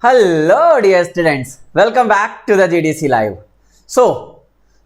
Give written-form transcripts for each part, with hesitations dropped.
Hello dear students, welcome back to the GDC Live. So,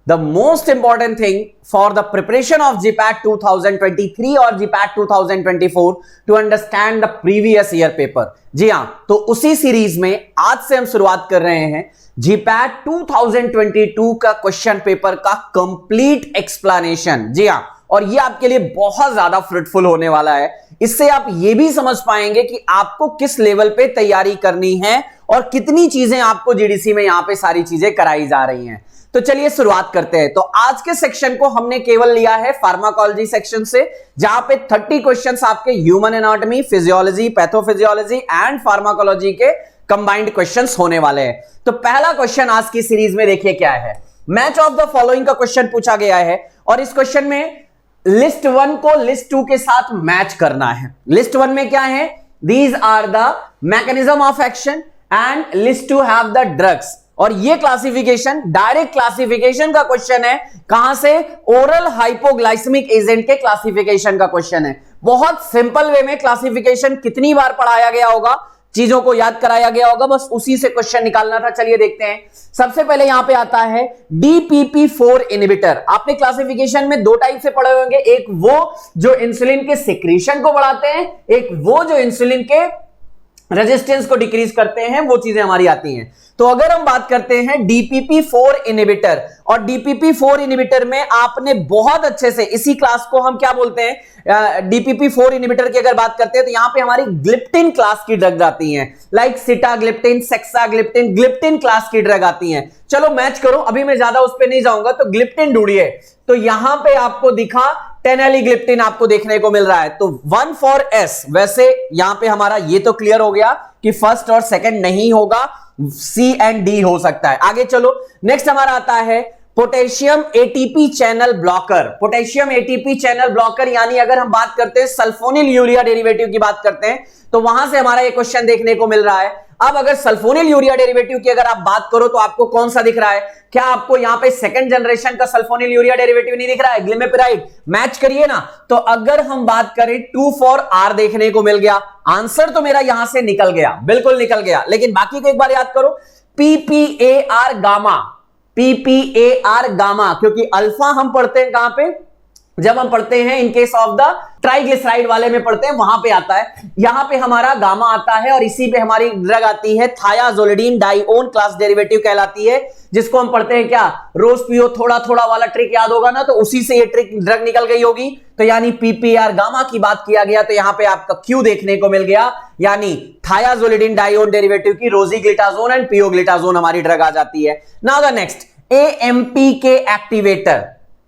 the most important thing for the preparation of GPAT 2023 or GPAT 2024 to understand the previous year paper. जी हाँ, तो उसी series में आज से हम शुरुआत कर रहे हैं GPAT 2022 का क्वेश्चन पेपर का कंप्लीट एक्सप्लेनेशन। जी हाँ, और ये आपके लिए बहुत ज्यादा फ्रूटफुल होने वाला है। इससे आप ये भी समझ पाएंगे कि आपको किस लेवल पे तैयारी करनी है और कितनी चीजें आपको जीडीसी में यहां पे सारी चीजें कराई जा रही हैं। तो चलिए शुरुआत करते हैं। तो आज के सेक्शन को हमने केवल लिया है फार्माकोलॉजी सेक्शन से, जहां पे 30 क्वेश्चंस आपके human anatomy, physiology, pathophysiology and pharmacology के कंबाइंड क्वेश्चंस होने वाले हैं। तो पहला क्वेश्चन आज की सीरीज में देखिए क्या है। मैच ऑफ द फॉलोइंग का क्वेश्चन पूछा गया है और इस क्वेश्चन में लिस्ट 1 को लिस्ट 2 के साथ मैच करना है। लिस्ट 1 में क्या है? These are the mechanism of action and list 2 have the drugs. और ये क्लासिफिकेशन डायरेक्ट क्लासिफिकेशन का क्वेश्चन है। कहां से? ओरल हाइपोग्लाइसेमिक एजेंट के क्लासिफिकेशन का क्वेश्चन है। बहुत सिंपल वे में क्लासिफिकेशन कितनी बार पढ़ाया गया होगा, चीजों को याद कराया गया होगा, बस उसी से क्वेश्चन निकालना था। चलिए देखते हैं। सबसे पहले यहां पे आता है DPP4 इनहिबिटर। आपने क्लासिफिकेशन में दो टाइप से पढ़े होंगे, एक वो जो इंसुलिन के सिक्रीशन को बढ़ाते हैं, एक वो जो इंसुलिन के रेजिस्टेंस को डिक्रीज करते हैं, वो चीजें हमारी आती हैं। तो अगर हम बात करते हैं DPP4 इनहिबिटर, और DPP4 इनहिबिटर में आपने बहुत अच्छे से, इसी क्लास को हम क्या बोलते हैं, DPP4 इनहिबिटर की अगर बात करते हैं तो यहां पे हमारी ग्लिप्टिन क्लास की ड्रग आती हैं, like sitagliptin, saxagliptin, gliptin class की ड्रग आती हैं। चलो मैच करो, अभी मैं ज्यादा उस पर नहीं जाऊंगा। तो ग्लिप्टिन ढूंढिए, तो यहां पे आपको दिखा टेनेलिग्लिप्टिन आपको देखने को मिल रहा है। तो 1 for S। वैसे यहां पे हमारा ये तो क्लियर हो गया कि फर्स्ट और सेकंड नहीं होगा, C एंड D हो सकता है। आगे चलो, नेक्स्ट हमारा आता है potassium ATP channel blocker. Potassium ATP channel blocker यानी अगर हम बात करते हैं सल्फोनिल यूरिया डेरिवेटिव की बात करते हैं, तो वहां से हमारा ये क्वेश्चन देखने को मिल रहा है। अब अगर सल्फोनिल यूरिया डेरिवेटिव की अगर आप बात करो तो आपको कौन सा दिख रहा है? क्या आपको यहां पे सेकंड जनरेशन का सल्फोनिल यूरिया डेरिवेटिव नहीं दिख रहा है? ग्लिमेपिराइड। मैच करिए ना। तो अगर हम बात करें 2 for R देखने को मिल गया। आंसर तो मेरा यहां से निकल गया, बिल्कुल निकल गया, लेकिन बाकी को एक बार याद करो। PPAR गामा, PPAR गामा, क्योंकि अल्फा हम पढ़ते हैं कहां पे? जब हम पढ़ते हैं in case of the triglyceride वाले में पढ़ते हैं, वहां पे आता है। यहां पे हमारा गामा आता है और इसी पे हमारी ड्रग आती है थायाजोलिडीन डाइओन क्लास डेरिवेटिव कहलाती है, जिसको हम पढ़ते हैं क्या? रोज पियो थोड़ा थोड़ा वाला ट्रिक याद होगा ना, तो उसी से ये ट्रिक ड्रग निकल गई होगी। तो यानी PPAR गामा की बात किया गया, तो यहां पे आपका Q देखने को मिल गया, यानी थायाजोलिडीन डाइओन डेरिवेटिव की रोजीग्लिटाजोन एंड पियोग्लिटाजोन हमारी ड्रग आ जाती है। Now the next, AMPK activator.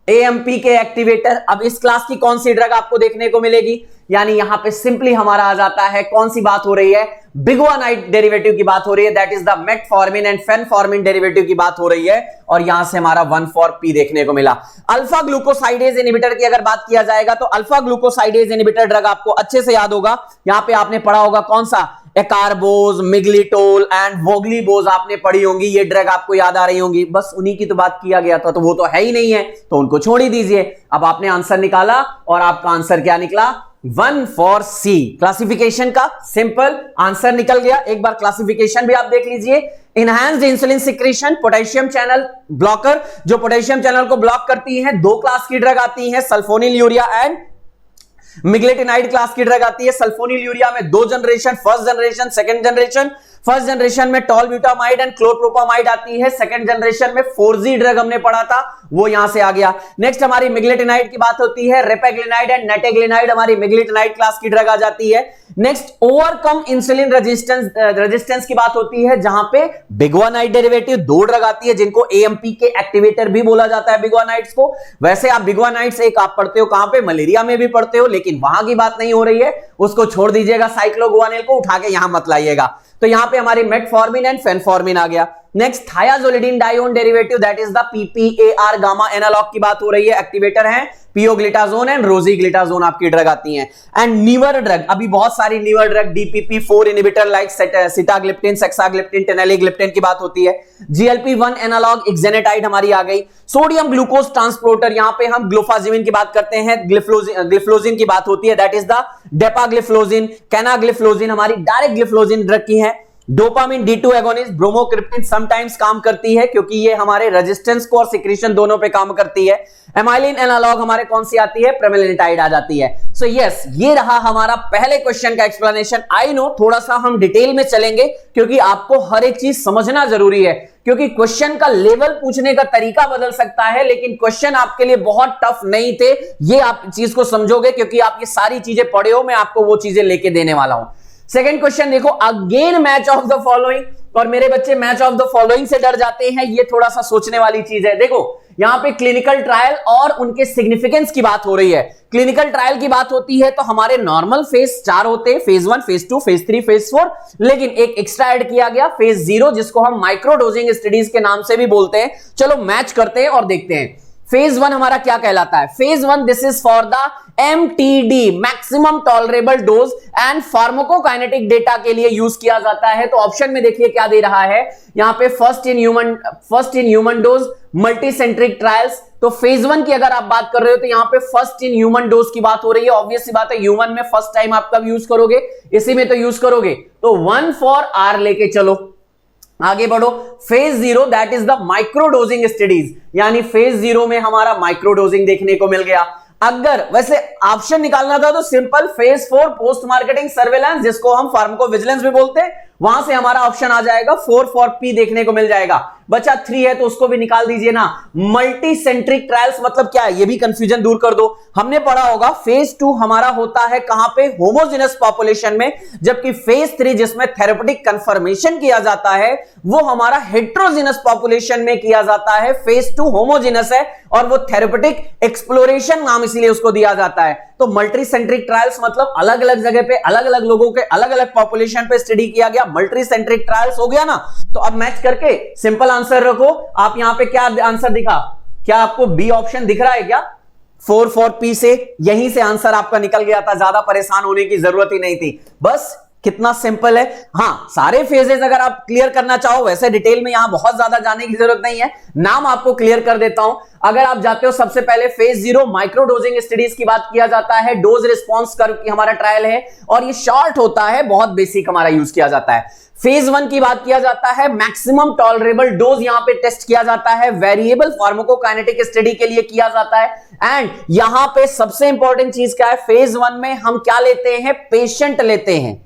AMPK activator, अब इस क्लास की कौन सी ड्रग आपको देखने को मिलेगी? यानी यहां पे सिंपली हमारा आ जाता है, कौन सी बात हो रही है? बिगुआनाइड डेरिवेटिव की बात हो रही है, that is the metformin and phenformin derivative की बात हो रही है, और यहां से हमारा 1 for P देखने को मिला। अल्फा ग्लूकोसाइडेज इनहिबिटर की अगर बात किया जाएगा तो अल्फा ग्लूकोसाइडेज इनहिबिटर ड्रग आपको अच्छे से याद होगा। यहां पे आपने पढ़ा होगा कौन सा? एकार्बोज, मिग्लिटोल एंड वोग्लीबोज आपने पढ़ी होंगी। ये ड्रग आपको याद आ रही होंगी। बस उन्हीं की तो बात किया गया था, तो वो तो है ही नहीं है, तो उनको छोड़ ही दीजिए। अब आपने आंसर निकाला और आपका आंसर क्या निकला? 1 for C। क्लासिफिकेशन का सिंपल आंसर निकल गया। एक बार क्लासिफिकेशन भी आप देख लीजिए। Enhanced insulin secretion, potassium channel blocker, जो पोटेशियम चैनल को ब्लॉक करती है। 2 क्लास की ड्रग आती है, सल्फोनिल यूरिया एंड मिग्लेटिनाइड क्लास की ड्रग आती है। सल्फोनिल यूरिया में 2 generation, first generation, second generation. First generation में टॉलब्यूटामाइड एंड क्लोरप्रोपामाइड आती है। सेकंड जनरेशन में 4G ड्रग हमने पढ़ा था, वो यहां से आ गया। नेक्स्ट हमारी मिग्लेटिनाइड की बात होती है। रेपेग्लिनाइड एंड नेटेग्लिनाइड हमारी मिग्लेटिनाइड क्लास की ड्रग आ जाती है। नेक्स्ट ओवरकम इंसुलिन रेजिस्टेंस की बात होती है, जहां पे बिगुआनाइड डेरिवेटिव 2 ड्रग आती है, जिनको AMPK एक्टिवेटर भी बोला जाता है बिगुआनाइड्स को। वैसे आप बिगुआनाइड्स एक आप पढ़ते हो कहां पे? मलेरिया में भी पढ़ते हो, लेकिन वहां की बात नहीं हो रही है, उसको छोड़ दीजिएगा। साइक्लोगुआनिल को उठा के यहां मत लाइएगा। तो यहां पे हमारी मेटफॉर्मिन एंड फेनफॉर्मिन आ गया। Next thiazolidinedione derivative, that is the PPAR gamma analogue की बात हो रही है। एक्टिवेटर है पियोग्लिटाजोन एंड रोजीग्लिटाजोन आपकी ड्रग आती हैं। एंड नीवर ड्रग, अभी बहुत सारी newer drug DPP4 inhibitor like sitagliptin, saxagliptin, teneligliptin की बात होती है। GLP-1 एनालॉग एक्सेनेटाइड हमारी आ गई। सोडियम ग्लूकोज ट्रांसपोर्टर, यहां पे हम ग्लूफाजिमिन की बात करते हैं, ग्लिफ्लोजिन की बात होती है, दैट इज द डेपाग्लिफ्लोजिन। कैनाग्लिफ्लोजिन हमारी डायरेक्ट ग्लिफ्लोजिन ड्रग की है। Dopamine D2 agonist bromocriptine sometimes काम करती है क्योंकि ये हमारे रेजिस्टेंस को और सिक्रीशन दोनों पे काम करती है। एमाइलिन एनालॉग हमारे कौन सी आती है, प्रेमेलिटाइड आ जाती है। सो यस, ये रहा हमारा पहले क्वेश्चन का एक्सप्लेनेशन। आई नो थोड़ा सा हम डिटेल में चलेंगे क्योंकि आपको हर एक चीज समझना जरूरी है, क्योंकि क्वेश्चन का लेवल पूछने का तरीका बदल सकता है लेकिन क्वेश्चन आपके लिए बहुत टफ नहीं थे। ये आप चीज को समझोगे क्योंकि आप ये सारी चीजें पढ़े हो, मैं आपको वो चीजें लेके देने वाला हूं। सेकंड क्वेश्चन देखो, again match of the following, और मेरे बच्चे मैच ऑफ द फॉलोइंग से डर जाते हैं, ये थोड़ा सा सोचने वाली चीज है। देखो यहां पे क्लिनिकल ट्रायल और उनके सिग्निफिकेंस की बात हो रही है। क्लिनिकल ट्रायल की बात होती है तो हमारे नॉर्मल फेज 4 होते हैं, फेज 1, फेज 2, फेज 3, फेज 4, लेकिन एक एक्स्ट्रा ऐड किया गया फेज 0 जिसको हम माइक्रो डोजिंग स्टडीज के नाम से भी बोलते हैं। चलो मैच करते हैं और देखते हैं। फेज 1 हमारा क्या कहलाता है? Phase 1 this is for the MTD maximum tolerable dose and pharmacokinetic data के लिए यूज किया जाता है। तो ऑप्शन में देखिए क्या दे रहा है यहां पे, first in human dose multicentric trials. तो फेज 1 की अगर आप बात कर रहे हो तो यहां पे फर्स्ट इन ह्यूमन डोज की बात हो रही है। ऑब्वियस सी बात है, ह्यूमन में फर्स्ट टाइम आप कब यूज करोगे, इसी में तो यूज करोगे। तो 1 फॉर R लेके चलो, आगे बढ़ो। Phase 0 that is the micro dosing studies, यानी फेज 0 में हमारा माइक्रो डोजिंग देखने को मिल गया। अगर वैसे ऑप्शन निकालना था तो simple phase 4 post marketing surveillance, जिसको हम फार्माकोविजिलेंस भी बोलते हैं, वहां से हमारा ऑप्शन आ जाएगा 4 फॉर P देखने को मिल जाएगा। बचा 3 है तो उसको भी निकाल दीजिए ना। मल्टी सेंट्रिक ट्रायल्स मतलब क्या है, ये भी कंफ्यूजन दूर कर दो। हमने पढ़ा होगा फेज 2 हमारा होता है कहां पे, होमोजेनस पॉपुलेशन में, जबकि फेज 3 जिसमें थेरेपेटिक कंफर्मेशन किया जाता है वो हमारा हेट्रोजेनस पॉपुलेशन में किया जाता है। फेज 2 होमोजेनस है और वो थेरेपेटिक एक्सप्लोरेशन नाम इसलिए उसको दिया जाता है। तो मल्टी सेंट्रिक ट्रायल्स मतलब अलग अलग जगह पे अलग अलग लोगों के अलग अलग पॉपुलेशन पे स्टडी किया गया, मल्टी सेंट्रिक ट्रायल्स हो गया ना। तो अब मैच करके सिंपल आंसर रखो। आप यहां पे क्या आंसर दिखा, क्या आपको बी ऑप्शन दिख रहा है क्या? 4 फॉर P से यहीं से आंसर आपका निकल गया था, ज्यादा परेशान होने की जरूरत ही नहीं थी। बस कितना सिंपल है। हाँ, सारे फेजेस अगर आप क्लियर करना चाहो, वैसे डिटेल में यहां बहुत ज्यादा जाने की जरूरत नहीं है, नाम आपको क्लियर कर देता हूं। अगर आप जाते हो सबसे पहले फेज 0 माइक्रो डोजिंग स्टडीज की बात किया जाता है, डोज रिस्पॉन्स कर्व की हमारा ट्रायल है और ये शॉर्ट होता है, बहुत बेसिक हमारा यूज किया जाता है। फेज 1 की बात किया जाता है, मैक्सिमम टॉलरेबल डोज यहां पे टेस्ट किया जाता है, वेरिएबल फार्माकोकाइनेटिक स्टडी के लिए किया जाता है। एंड यहां पे सबसे इंपॉर्टेंट चीज क्या है, फेज 1 में हम क्या लेते हैं, पेशेंट लेते हैं,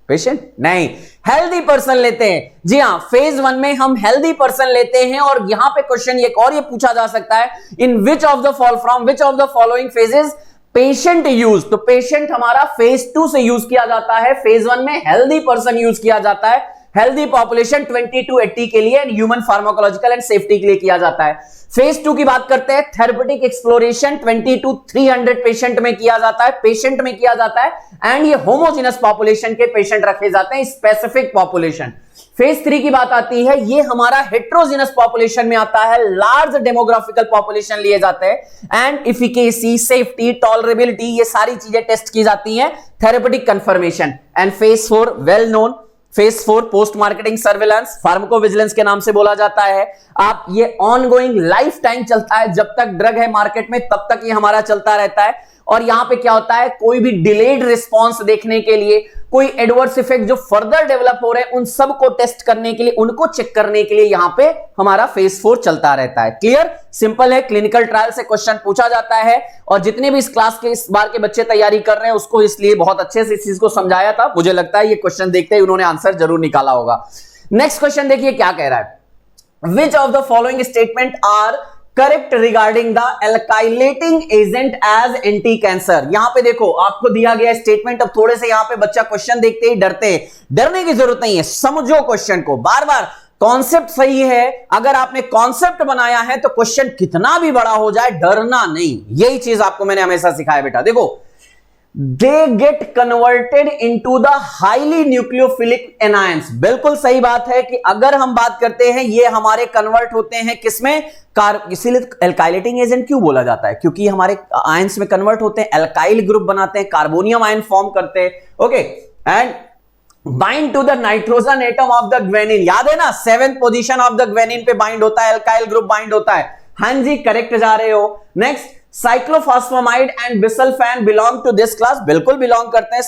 पेशेंट नहीं, हेल्दी पर्सन लेते हैं। जी हां, फेज 1 में हम हेल्दी पर्सन लेते हैं। और यहां पे क्वेश्चन एक और ये पूछा जा सकता है, in which of the following phases patient use. तो पेशेंट हमारा फेज 2 से यूज किया जाता है, फेज 1 में हेल्दी पर्सन यूज किया जाता है, हेल्दी पॉपुलेशन 20 to 80 के लिए, ह्यूमन फार्माकोलॉजिकल एंड सेफ्टी के लिए किया जाता है। फेज 2 की बात करते हैं, थेरेपेटिक एक्सप्लोरेशन 20 to 300 पेशेंट में किया जाता है, एंड ये होमोजेनस पॉपुलेशन के पेशेंट रखे जाते हैं, स्पेसिफिक पॉपुलेशन। फेज 3 की बात आती है, ये हमारा हेट्रोजेनस पॉपुलेशन में आता है, लार्ज डेमोग्राफिकल पॉपुलेशन लिए जाते हैं एंड इफिकेसी, सेफ्टी, टॉलरेबिलिटी, ये सारी चीजें टेस्ट की जाती हैं, therapeutic confirmation. And phase 4 well known, phase 4 post marketing surveillance, pharmacovigilance के नाम से बोला जाता है। आप ये ऑनगोइंग लाइफ टाइम चलता है, जब तक ड्रग है मार्केट में तब तक ये हमारा चलता रहता है। और यहां पे क्या होता है, कोई भी डिलेड रिस्पॉन्स देखने के लिए, कोई एडवर्स इफेक्ट जो फर्दर डेवलप हो रहे हैं उन सब को टेस्ट करने के लिए, उनको चेक करने के लिए यहां पे हमारा फेज 4 चलता रहता है। क्लियर, सिंपल है। क्लिनिकल ट्रायल से क्वेश्चन पूछा जाता है और जितने भी इस क्लास के इस बार के बच्चे तैयारी कर रहे हैं उसको इसलिए बहुत अच्छे से इस चीज को समझाया था, मुझे लगता है ये क्वेश्चन देखते ही उन्होंने आंसर जरूर निकाला होगा। नेक्स्ट क्वेश्चन देखिए क्या कह रहा है, which of the following statement are correct regarding the alkylating agent as anti cancer. यहां पे देखो आपको दिया गया स्टेटमेंट। अब थोड़े से यहां पे बच्चा क्वेश्चन देखते ही डरते हैं, डरने की जरूरत नहीं है, समझो क्वेश्चन को बार बार। कॉन्सेप्ट सही है, अगर आपने कॉन्सेप्ट बनाया है तो क्वेश्चन कितना भी बड़ा हो जाए डरना नहीं, यही चीज आपको मैंने हमेशा सिखाया बेटा। देखो, they get converted into the highly nucleophilic anions। बिल्कुल सही बात है कि अगर हम बात करते हैं ये हमारे कन्वर्ट होते हैं किसमें, इसीलिए एल्काइलेटिंग एजेंट क्यों बोला जाता है, क्योंकि हमारे आयंस में कन्वर्ट होते हैं, एल्काइल ग्रुप बनाते हैं, कार्बोनियम आयन फॉर्म करते हैं। Okay, and bind to the nitrogen atom of the guanine. याद है ना, 7th position of the guanine पे बाइंड होता है, एल्काइल ग्रुप बाइंड होता है। हाँ जी, करेक्ट जा रहे हो। Next, cyclophosphamide and busulfan belong to this class. बिल्कुल बिलोंग करते हैं।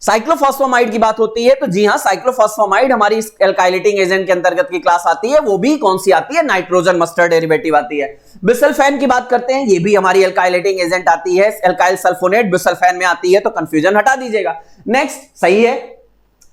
साइक्लोफॉस्फेमाइड की बात होती है तो जी हां, साइक्लोफॉस्फेमाइड हमारी एल्काइलेटिंग एजेंट के अंतर्गत की क्लास आती है। वो भी कौन सी आती है? नाइट्रोजन मस्टर्ड डेरिवेटिव आती है। बिसल्फेन की बात करते हैं, ये भी हमारी एल्काइलेटिंग एजेंट आती है। एल्काइल सल्फोनेट बिसल्फेन में आती है, तो कंफ्यूजन हटा दीजिएगा। नेक्स्ट, सही है,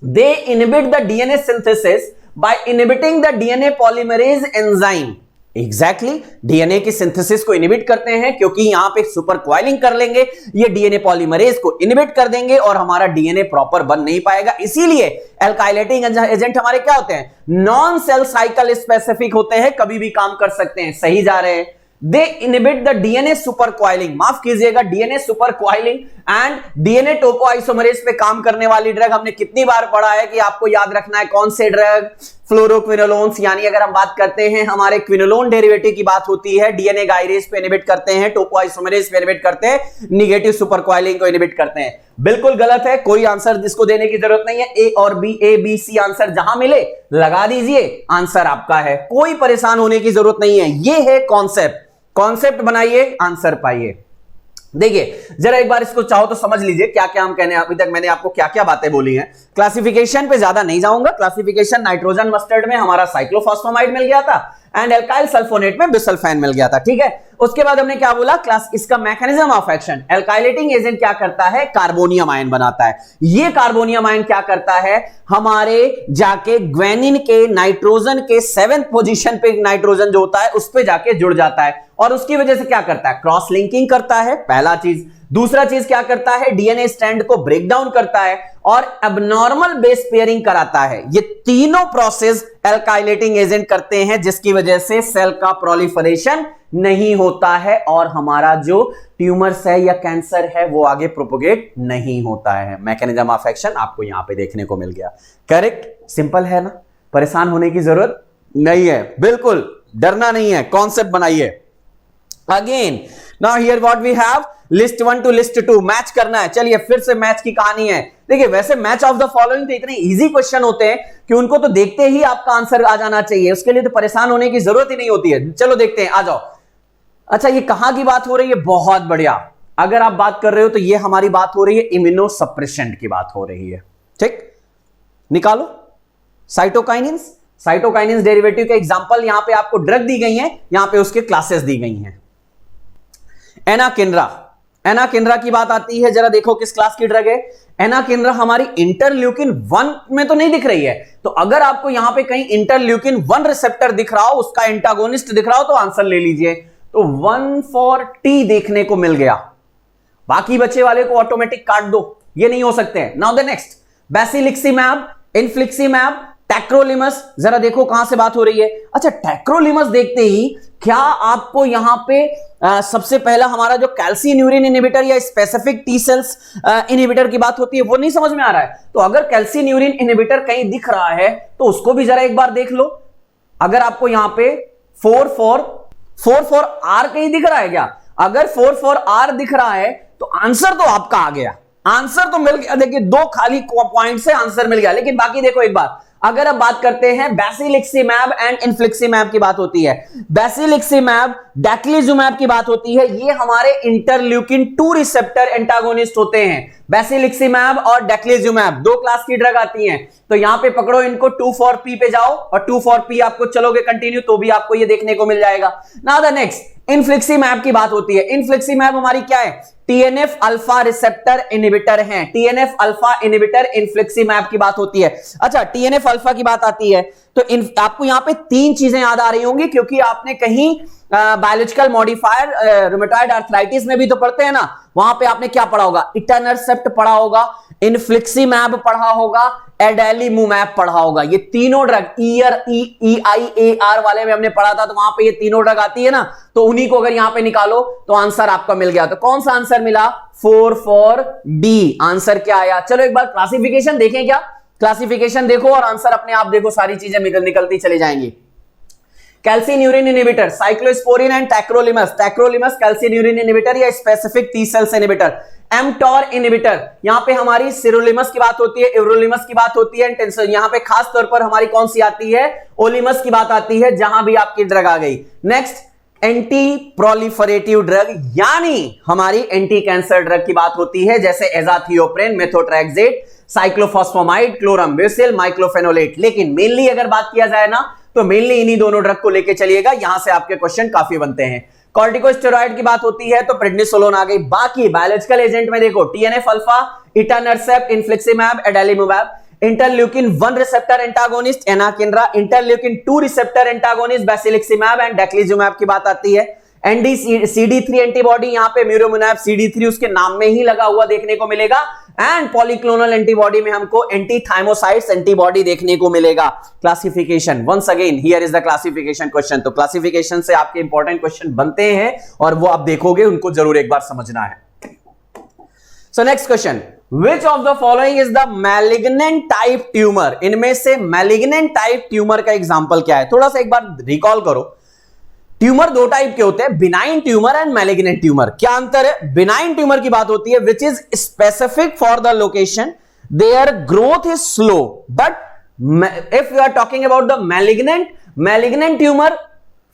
they inhibit the DNA synthesis by inhibiting the DNA polymerase enzyme. Exactly, DNA की सिंथेसिस को इनहिबिट करते हैं क्योंकि यहां पे सुपर क्वाइलिंग कर लेंगे, ये डीएनए पॉलीमरेज को इनहिबिट कर देंगे और हमारा डीएनए प्रॉपर बन नहीं पाएगा। इसीलिए एल्काइलेटिंग एजेंट हमारे क्या होते हैं? नॉन सेल साइकिल स्पेसिफिक होते हैं, कभी भी काम कर सकते हैं। सही जा रहे हैं। They inhibit the DNA super coiling, माफ कीजिएगा, DNA super coiling and DNA topoisomerase पे काम करने वाली ड्रग हमने कितनी बार पढ़ा है कि आपको याद रखना है कौन से ड्रग? फ्लोरोक्विनोलोन्स, यानी अगर हम बात करते हैं हमारे क्विनोलोन डेरिवेटिव की बात होती है, डीएनए गायरेज पे इनहिबिट करते हैं, टोपोआइसोमरेज पे इनहिबिट करते हैं, नेगेटिव सुपर क्वाइलिंग को इनहिबिट करते हैं। बिल्कुल गलत है, कोई आंसर इसको देने की जरूरत नहीं है। ए और B, A B C answer जहां मिले लगा दीजिए, आंसर आपका है, कोई परेशान होने की जरूरत नहीं है। ये है कॉन्सेप्ट, कॉन्सेप्ट बनाइए, आंसर पाइए। देखिए जरा एक बार इसको चाहो तो समझ लीजिए क्या क्या हम कहने, अभी तक मैंने आपको क्या क्या बातें बोली हैं। क्लासिफिकेशन पे ज्यादा नहीं जाऊंगा। क्लासिफिकेशन, नाइट्रोजन मस्टर्ड में हमारा साइक्लोफॉस्फेमाइड मिल गया था एंड एल्काइल सल्फोनेट में बिसल्फेन मिल गया था, ठीक है। उसके बाद हमने क्या बोला? क्लास, इसका mechanism of action, alkylating agent क्या करता है? कार्बोनियम आयन बनाता है। ये कार्बोनियम आयन क्या करता है? हमारे जाके ग्वेनिन के नाइट्रोजन के 7th पोजीशन पे नाइट्रोजन जो होता है उस पे जाके जुड़ जाता है और उसकी वजह से क्या करता है? क्रॉस लिंकिंग करता है, पहला चीज। दूसरा चीज क्या करता है? डीएनए स्ट्रैंड को ब्रेक डाउन करता है और एबनॉर्मल बेस पेयरिंग कराता है। ये तीनों प्रोसेस एल्काइलेटिंग एजेंट करते हैं, जिसकी वजह से सेल का प्रोलिफरेशन नहीं होता है और हमारा जो ट्यूमर्स है या कैंसर है वो आगे प्रोपोगेट नहीं होता है। मैकेनिज्म ऑफ एक्शन आपको यहां पे देखने को मिल गया। करेक्ट, सिंपल है ना, परेशान होने की जरूरत नहीं है, बिल्कुल डरना नहीं है, कॉन्सेप्ट बनाइए। Again now here what we have, list 1 to list 2 match करना है। चलिए फिर से मैच की कहानी है। देखिए वैसे मैच ऑफ द फॉलोइंग तो इतने इजी क्वेश्चन होते हैं कि उनको तो देखते ही आपका आंसर आ जाना चाहिए, उसके लिए तो परेशान होने की जरूरत ही नहीं होती है। चलो देखते हैं, आ जाओ। अच्छा, ये कहां की बात हो रही है? बहुत बढ़िया, अगर आप बात कर रहे हो तो ये हमारी बात हो रही है इम्यूनोसप्रेसेंट की बात हो रही है, ठीक। निकालो साइटोकाइनिन्स, साइटोकाइनिन्स डेरिवेटिव के एग्जांपल, यहां पे आपको ड्रग दी गई है, यहां पे उसके क्लासेस दी गई हैं। एनाकिंड्रा, एनाकिंड्रा की बात आती है, जरा देखो किस क्लास की ड्रग है। एनाकिंड्रा हमारी इंटरल्यूकिन 1 में तो नहीं दिख रही है, तो अगर आपको यहां पे कहीं इंटरल्यूकिन 1 रिसेप्टर दिख रहा हो, उसका एंटागोनिस्ट दिख रहा हो, तो आंसर ले लीजिए। तो 1 for T देखने को मिल गया, बाकी बच्चे वाले को ऑटोमेटिक काट दो, ये नहीं हो सकते हैं। Now the next, basiliximab, infliximab, tacrolimus, जरा देखो कहां से बात हो रही है। अच्छा, टैक्रोलिमस देखते ही क्या आपको यहां पे सबसे पहला हमारा जो कैल्सिन्यूरिन इनहिबिटर या स्पेसिफिक टी सेल्स इनहिबिटर की बात होती है वो नहीं समझ में आ रहा है? तो अगर कैल्सिन्यूरिन इनहिबिटर कहीं दिख रहा है तो उसको भी जरा एक बार देख लो। अगर आपको यहां पे 4 R कहीं दिख रहा है क्या? अगर 4 R दिख रहा है तो आंसर तो आपका आ गया, आंसर तो मिल गया। देखिए 2 खाली पॉइंट से आंसर मिल गया, लेकिन बाकी देखो एक बार, अगर अब बात करते हैं बेसिलिक्सिमैब एंड इन्फ्लिक्सिमैब की बात होती है, बेसिलिक्सिमैब, डैक्लिजुमैब की बात होती है, ये हमारे इंटरल्यूकिन 2 रिसेप्टर एंटागोनिस्ट होते हैं। बेसिलिक्सिमैब और डैक्लिजुमैब 2 क्लास की ड्रग आती हैं, तो यहां पे पकड़ो इनको, 2 for P पे जाओ और 2 for P आपको चलोगे कंटिन्यू तो भी आपको ये देखने को मिल जाएगा। नाउ द नेक्स्ट, इन्फ्लिक्सिमैब की बात होती है। इन्फ्लिक्सिमैब हमारी क्या है? TNF अल्फा रिसेप्टर इनहिबिटर हैं, TNF अल्फा इनहिबिटर इन्फ्लिक्सिमैब की बात होती है। अच्छा, TNF अल्फा की बात आती है तो आपको यहां पे 3 चीजें याद आ रही होंगी, क्योंकि आपने कहीं बायोलॉजिकल मॉडिफायर रुमेटॉइड आर्थराइटिस में भी तो पढ़ते हैं ना, वहां पे आपने क्या पढ़ा होगा? इटानरसेप्ट पढ़ा होगा, इन्फ्लिक्सिमैब पढ़ा होगा, एडेलिमुमैब पढ़ा होगा। ये तीनों ड्रग EIAR वाले में हमने पढ़ा था, तो वहां पे ये तीनों ड्रग आती है ना, तो उन्हीं को अगर यहां पे निकालो तो आंसर आपका मिल गया। तो कौन सा आंसर मिला? 4 for D। आंसर क्या आया? चलो एक बार क्लासिफिकेशन देखें, क्या क्लासिफिकेशन देखो और आंसर अपने आप देखो, सारी चीजें निकलती चली जाएंगी। Calcineurin inhibitor, cyclosporine and tacrolimus, tacrolimus calcineurin inhibitor या specific T cells inhibitor. MTOR inhibitor, यहां पे हमारी सिरोलिमस की बात होती है, एवरोलिमस की बात होती है, यहां पे खास तौर पर हमारी कौन सी आती है? ओलिमस की बात आती है, जहां भी आपकी ड्रग आ गई। नेक्स्ट, एंटी प्रोलिफरेटिव ड्रग, यानी हमारी एंटी कैंसर ड्रग की बात होती है, जैसे एजाथियोप्रिन, मेथोट्रेक्सेट, साइक्लोफॉस्फेमाइड, क्लोराम्बेसिल, माइक्लोफेनोलेट। लेकिन मेनली अगर बात किया जाए ना तो मेनली इन्हीं दोनों ड्रग को लेके चलिएगा, यहां से आपके क्वेश्चन काफी बनते हैं। कॉर्टिकोस्टेरॉइड की बात होती है तो प्रेडनिसोलोन आ गई। बाकी बायोलॉजिकल एजेंट में देखो TNF alpha, etanercept, infliximab, adalimumab, interleukin 1 receptor antagonist anakinra, interleukin 2 receptor antagonist basiliximab and daclizumab की बात आती है। CD3 एंटीबॉडी, यहां पे म्यूरोमुनैब CD3 उसके नाम में ही लगा हुआ देखने को मिलेगा। एंड पॉलीक्लोनल एंटीबॉडी में हमको एंटी थाइमोसाइट्स एंटीबॉडी देखने को मिलेगा। Classification, once again here is the classification question. तो क्लासिफिकेशन से आपके इंपॉर्टेंट क्वेश्चन बनते हैं और वो आप देखोगे, उनको जरूर एक बार समझना है। So next question, Which of the following is the malignant type tumor? इनमें से malignant type tumor का एग्जांपल क्या है? थोड़ा सा एक बार रिकॉल करो। ट्यूमर दो टाइप के होते हैं, benign tumour and malignant tumour. क्या अंतर है? बिनाइन ट्यूमर की बात होती है which is specific for the location, their growth is slow, but if you are talking about the malignant tumour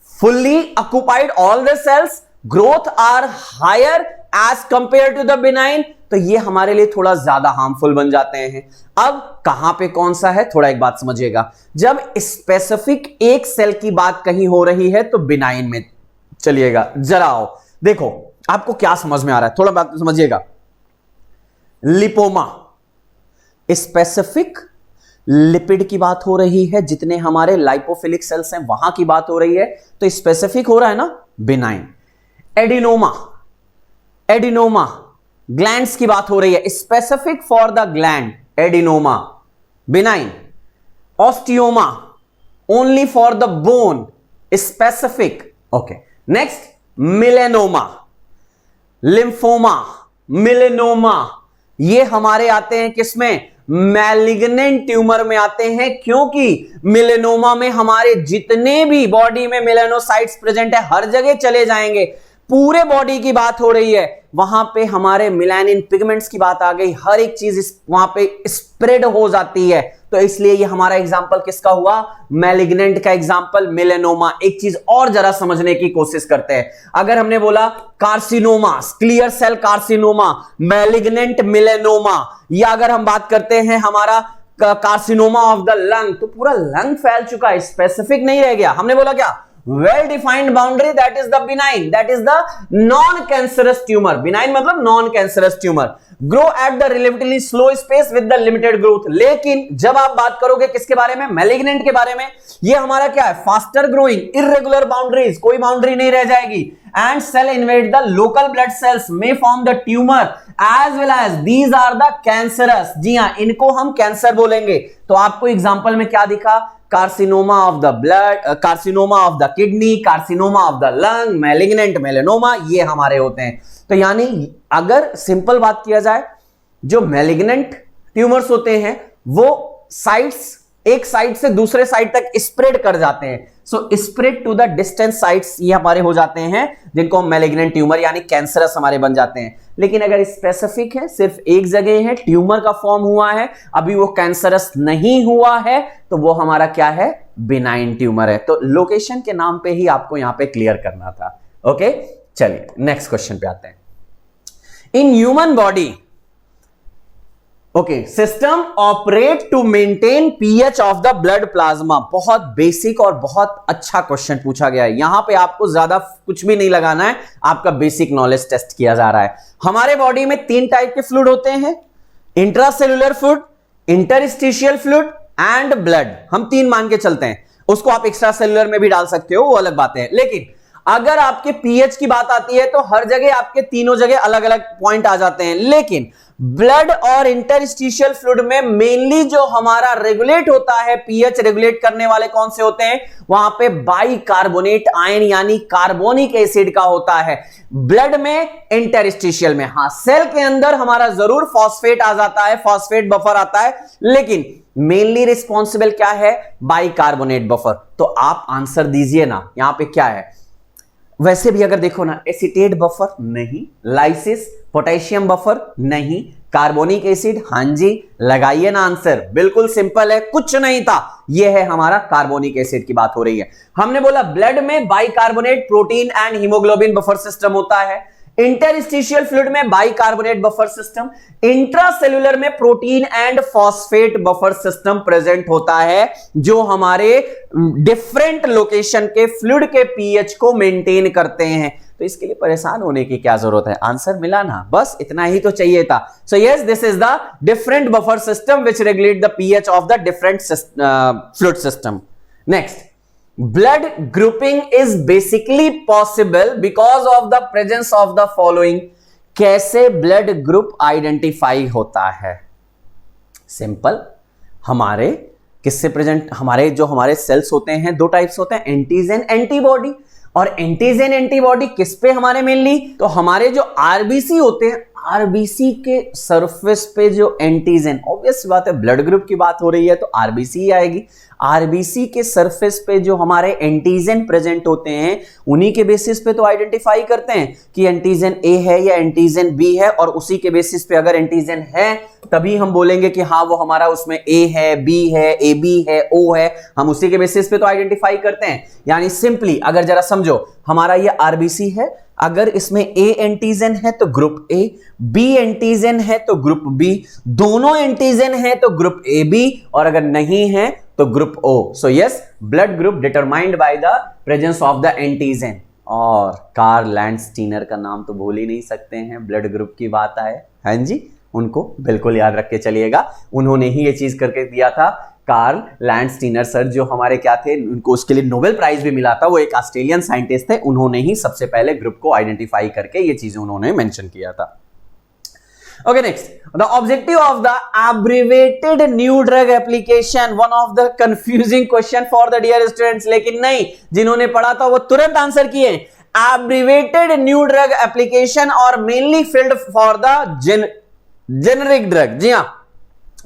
fully occupied all the cells, growth are higher as compared to the benign, तो ये हमारे लिए थोड़ा ज्यादा harmful बन जाते हैं। अब कहां पे कौन सा है, थोड़ा एक बात समझिएगा। जब स्पेसिफिक एक सेल की बात कहीं हो रही है तो बिनाइन में चलिएगा। जरा आओ देखो आपको क्या समझ में आ रहा है, थोड़ा बात समझिएगा। लिपोमा, स्पेसिफिक लिपिड की बात हो रही है, जितने हमारे लाइपोफिलिक सेल्स हैं वहां की बात हो रही है, तो स्पेसिफिक हो रहा है ना, बिनाइन। एडिनोमा ग्लैंड्स की बात हो रही है, specific for the gland, adenoma, benign. Osteoma only for the bone, specific, okay. Next मिलेनोमा, lymphoma, मिलेनोमा, ये हमारे आते हैं किसमें, मैलिग्नेंट ट्यूमर में आते हैं, क्योंकि मिलेनोमा में हमारे जितने भी बॉडी में मिलेनोसाइट्स प्रेजेंट है हर जगह चले जाएंगे। पूरे बॉडी की बात हो रही है, वहां पे हमारे मिलानिन पिगमेंट्स की बात आ गई, हर एक चीज वहां पे स्प्रेड हो जाती है। तो इसलिए ये हमारा एग्जांपल किसका हुआ, मैलिग्नेंट का एग्जांपल, मिलेनोमा। एक चीज और जरा समझने की कोशिश करते हैं। अगर हमने बोला carcinoma, clear cell carcinoma, malignant melanoma, या अगर हम बात करते हैं हमारा कार्सिनोमा ऑफ द लंग, तो पूरा लंग फैल चुका है, स्पेसिफिक नहीं रह गया। हमने बोला क्या, well defined boundary, that is the benign, that is the non cancerous tumor। benign मतलब non cancerous tumor, grow at the relatively slow space with the limited growth। लेकिन जब आप बात करोगे किसके बारे में, malignant के बारे में, ये हमारा क्या है, faster growing, irregular boundaries, कोई बाउंड्री नहीं रह जाएगी, and cell invade the local blood cells, may form the tumor as well as these are the cancerous। जी हां, इनको हम कैंसर बोलेंगे। तो आपको एग्जांपल में क्या दिखा, carcinoma of the blood, carcinoma of the kidney, carcinoma of the lung, malignant melanoma, ये हमारे होते हैं। तो यानी अगर सिंपल बात किया जाए, जो मैलिग्नेंट ट्यूमर्स होते हैं वो साइट्स एक साइड से दूसरे साइड तक स्प्रेड कर जाते हैं। So spread to the distant sites, ये हमारे हो जाते हैं, जिनको हम मैलिग्नेंट ट्यूमर यानी कैंसरस हमारे बन जाते हैं। लेकिन अगर स्पेसिफिक है, सिर्फ एक जगह है, ट्यूमर का फॉर्म हुआ है, अभी वो कैंसरस नहीं हुआ है, तो वो हमारा क्या है, बिनाइन ट्यूमर है। तो लोकेशन के नाम पे ही आपको यहां पे क्लियर करना था। ओके, चलिए नेक्स्ट क्वेश्चन पे आते हैं। In human body, okay, system operate to maintain pH of the blood plasma. बहुत बेसिक और बहुत अच्छा क्वेश्चन पूछा गया है। यहां पे आपको ज्यादा कुछ भी नहीं लगाना है, आपका बेसिक नॉलेज टेस्ट किया जा रहा है। हमारे बॉडी में 3 टाइप के फ्लूइड होते हैं, intracellular fluid, interstitial fluid and blood. हम 3 मान के चलते हैं, उसको आप एक्स्ट्रा सेलुलर में भी डाल सकते हो, वो अलग बातें हैं। लेकिन अगर आपके पीएच की बात आती है तो हर जगह आपके तीनों जगह अलग अलग पॉइंट आ जाते हैं। लेकिन ब्लड और इंटरस्टिशियल फ्लूइड में मेनली जो हमारा रेगुलेट होता है, पीएच रेगुलेट करने वाले कौन से होते हैं, वहां पे बाइकार्बोनेट आयन यानी कार्बोनिक एसिड का होता है। ब्लड में, इंटरस्टिशियल में। हाँ, सेल के अंदर हमारा जरूर फॉस्फेट आ जाता है, फॉस्फेट बफर आता है, लेकिन मेनली रिस्पॉन्सिबल क्या है, बाइकार्बोनेट बफर। तो आप आंसर दीजिए ना, यहां पे क्या है। वैसे भी अगर देखो ना, एसीटेट बफर नहीं, लाइसिस, पोटेशियम बफर नहीं, कार्बोनिक एसिड, हां जी, लगाइए ना आंसर, बिल्कुल सिंपल है, कुछ नहीं था, यह है हमारा कार्बोनिक एसिड की बात हो रही है। हमने बोला ब्लड में bicarbonate protein and haemoglobin buffer system होता है, इंटरस्टिशियल फ्लूइड में बाइकार्बोनेट बफर सिस्टम, इंट्रासेल्युलर में protein and phosphate buffer system present होता है, जो हमारे डिफरेंट लोकेशन के फ्लूइड के पीएच को मेंटेन करते हैं। तो इसके लिए परेशान होने की क्या जरूरत है, आंसर मिला ना, बस इतना ही तो चाहिए था। So yes, this is the different buffer system which regulate the pH of the different fluid system. Next, blood grouping is basically possible because of the presence of the following। कैसे blood group identify होता है? Simple, हमारे किससे present, हमारे जो हमारे sales होते हैं दो टाइप्स होते हैं, एंटीजन एंटीबॉडी। और एंटीजन एंटीबॉडी किस पे हमारे मेनली, तो हमारे जो आरबीसी होते हैं, आरबीसी के सरफेस पे जो एंटीजन, ऑब्वियस बात है ब्लड ग्रुप की बात हो रही है तो आरबीसी ही आएगी। आरबीसी के सरफेस पे जो हमारे एंटीजन प्रेजेंट होते हैं, उन्हीं के बेसिस पे तो आइडेंटिफाई करते हैं कि एंटीजन ए है या एंटीजन बी है, और उसी के बेसिस पे अगर एंटीजन है तभी हम बोलेंगे कि हाँ वो हमारा उसमें ए है, बी है, ए बी है, ओ है, हम उसी के बेसिस पे तो आइडेंटिफाई करते हैं। यानी सिंपली अगर जरा समझो, हमारा ये आरबीसी है, अगर इसमें ए एंटीजन है तो ग्रुप ए, बी एंटीजन है तो ग्रुप बी, दोनों एंटीजन है तो ग्रुप ए बी, और अगर नहीं है तो group O. So yes, blood group determined by the presence of the antigen. और कार्ल लैंडस्टीनर का नाम तो भूल ही नहीं सकते हैं, ब्लड ग्रुप की बात आए, हाँ जी, उनको बिल्कुल याद रख के चलिएगा, उन्होंने ही ये चीज करके दिया था। कार्ल लैंडस्टीनर सर जो हमारे क्या थे, उनको उसके लिए नोबेल प्राइज भी मिला था, वो एक ऑस्ट्रेलियन साइंटिस्ट थे, उन्होंने ही सबसे पहले ग्रुप को आइडेंटिफाई करके ये चीजें उन्होंने मेंशन किया था। Okay, next, the objective of the abbreviated new drug application, one of the confusing question for the dear students, लेकिन नहीं, जिन्होंने पढ़ा था वो तुरंत आंसर किए। Abbreviated new drug application और mainly filled for the generic drug। जी हाँ,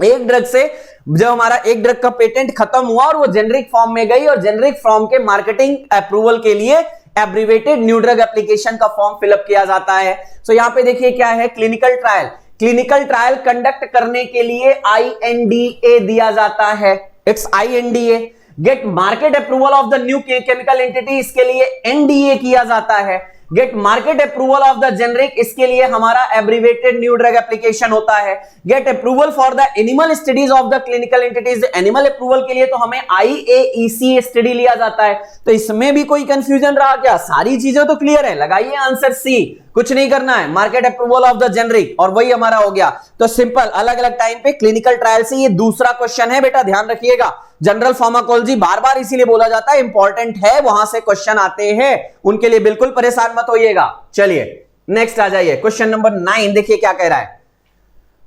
एक ड्रग से जब हमारा एक ड्रग का पेटेंट खत्म हुआ और वो जेनरिक फॉर्म में गई, और जेनरिक फॉर्म के मार्केटिंग अप्रूवल के लिए एब्रीवेटेड न्यू ड्रग एप्लीकेशन का फॉर्म फिलअप किया जाता है। सो यहां पे देखिए क्या है, clinical trial, clinical trial conduct करने के लिए INDA दिया जाता है, it's INDA। Get market approval of the new chemical entity, इसके लिए NDA किया जाता है। Get market approval of the generic, इसके लिए हमारा एब्रीवेटेड न्यू ड्रग एप्लीकेशन होता है। Get approval for the animal studies of the clinical entities, animal approval के लिए तो हमें IAEC स्टडी लिया जाता है। तो इसमें भी कोई कंफ्यूजन रहा क्या? सारी चीजें तो क्लियर है, लगाइए आंसर सी, कुछ नहीं करना है, market approval of the generic, और वही हमारा हो गया। तो सिंपल, अलग अलग टाइम पे क्लिनिकल ट्रायल से, ये दूसरा क्वेश्चन है बेटा, ध्यान रखिएगा। जनरल फार्माकोलॉजी बार बार इसीलिए बोला जाता है, इंपॉर्टेंट है, वहां से क्वेश्चन आते हैं, उनके लिए बिल्कुल परेशान मत होइएगा। चलिए नेक्स्ट आ जाइए, क्वेश्चन नंबर 9, देखिए क्या कह रहा है।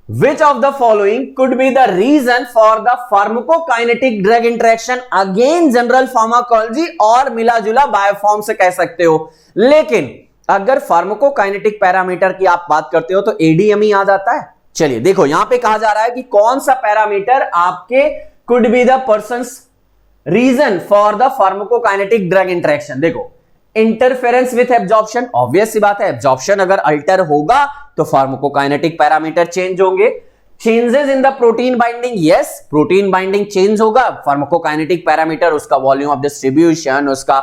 Which of the following could be the reason for the pharmacokinetic drug interaction? Again general pharmacology और मिला जुला बायोफॉर्म से कह सकते हो, लेकिन अगर फार्माकोकाइनेटिक पैरामीटर की आप बात करते हो तो ADME आ जाता है। चलिए देखो, यहां पे कहा जा रहा है कि कौन सा पैरामीटर आपके could be the person's reason for the pharmacokinetic drug interaction। देखो, इंटरफेरेंस विथ एब्जॉर्प्शन, ऑब्वियस सी बात है, एब्जॉर्प्शन अगर अल्टर होगा तो फार्माकोकाइनेटिक पैरामीटर चेंज होंगे। Changes in the protein binding, yes, protein binding change होगा, फार्माकोकाइनेटिक पैरामीटर, उसका वॉल्यूम ऑफ डिस्ट्रीब्यूशन, उसका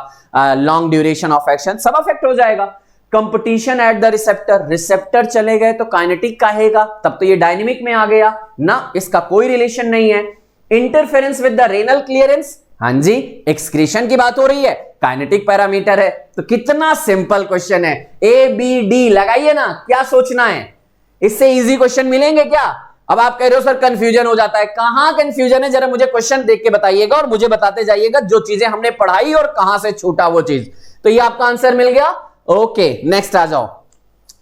लॉन्ग ड्यूरेशन ऑफ एक्शन, सब अफेक्ट हो जाएगा। Competition at the receptor, receptor चले गए तो काइनेटिक कहेगा, तब तो ये डायनेमिक में आ गया ना, इसका कोई रिलेशन नहीं है। Interference with the renal clearance, हाँ जी, एक्सक्रीशन की बात हो रही है, काइनेटिक पैरामीटर है। तो कितना सिंपल क्वेश्चन है, ABD लगाइए ना, क्या सोचना है, इससे इजी क्वेश्चन मिलेंगे क्या? अब आप कह रहे हो सर कंफ्यूजन हो जाता है, कहां कंफ्यूजन है, जरा मुझे क्वेश्चन देख के बताइएगा और मुझे बताते जाइएगा जो चीजें हमने पढ़ाई और कहां से छूटा वो चीज। तो ये आपका आंसर मिल गया। ओके, नेक्स्ट आ जाओ,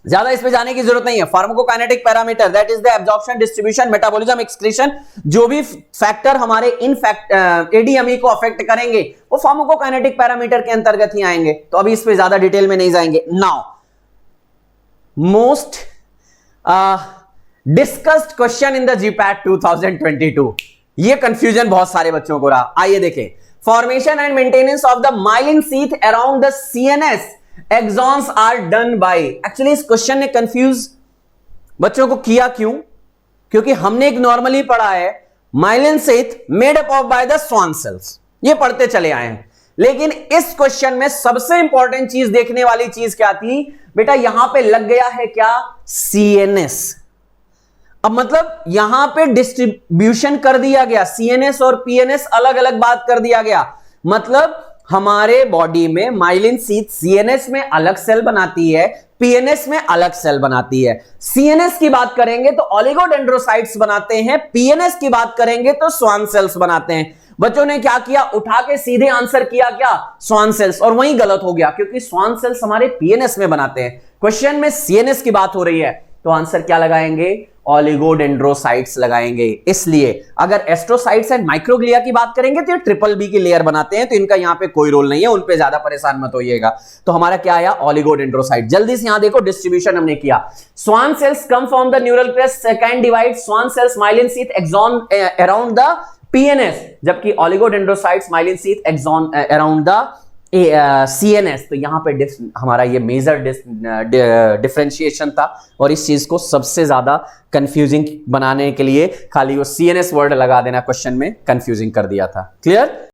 ज्यादा इस पे जाने की जरूरत नहीं है। Pharmacokinetic parameter, that is the absorption, distribution, metabolism, excretion, जो भी फैक्टर हमारे इन ADME को अफेक्ट करेंगे वो फार्माकोकाइनेटिक पैरामीटर के अंतर्गत ही आएंगे। तो अभी इस पे ज्यादा डिटेल में नहीं जाएंगे। Now most discussed question in the GPAT 2022, ये कंफ्यूजन बहुत सारे बच्चों को रहा। आइए देखें, formation and maintenance of the myelin sheath around the CNS axons are done by. Actually इस क्वेश्चन ने कंफ्यूज बच्चों को किया क्यों? क्योंकि हमने एक नॉर्मली पढ़ा है myelin sheath made up of by the Schwann cells, ये पढ़ते चले आए हैं। लेकिन इस क्वेश्चन में सबसे इंपॉर्टेंट चीज देखने वाली चीज क्या थी बेटा, यहां पे लग गया है क्या, सीएनएस। अब मतलब यहां पे डिस्ट्रीब्यूशन कर दिया गया, सीएनएस और पीएनएस अलग अलग बात कर दिया गया। मतलब हमारे बॉडी में माइलिन शीथ सीएनएस में अलग सेल बनाती है, पीएनएस में अलग सेल बनाती है। सीएनएस की बात करेंगे तो ओलिगोडेंड्रोसाइट्स बनाते हैं, पीएनएस की बात करेंगे तो स्वान सेल्स बनाते हैं। बच्चों ने क्या किया, उठा के सीधे आंसर किया क्या, स्वान सेल्स, और वहीं गलत हो गया क्योंकि स्वान सेल्स हमारे पीएनएस में बनाते हैं। क्वेश्चन में सीएनएस की बात हो रही है तो आंसर क्या लगाएंगे, ओलिगोडेंड्रोसाइट्स लगाएंगे। इसलिए अगर एस्ट्रोसाइट्स एंड माइक्रोग्लिया की बात करेंगे तो ये ट्रिपल बी की लेयर बनाते हैं, तो इनका यहां पे कोई रोल नहीं है, उन पे ज्यादा परेशान मत होइएगा। तो हमारा क्या आया, ओलिगोडेंड्रोसाइट। जल्दी से यहां देखो डिस्ट्रीब्यूशन हमने किया, Schwann cells come from the neural crest, second divide Schwann cells myelin sheath axon around the PNS, जबकि oligodendrocytes myelin sheath axon around the CNS. तो यहां पे हमारा ये मेजर डिफरेंशिएशन था, और इस चीज को सबसे ज्यादा कंफ्यूजिंग बनाने के लिए खाली वो सीएनएस वर्ड लगा देना क्वेश्चन में कंफ्यूजिंग कर दिया था। क्लियर?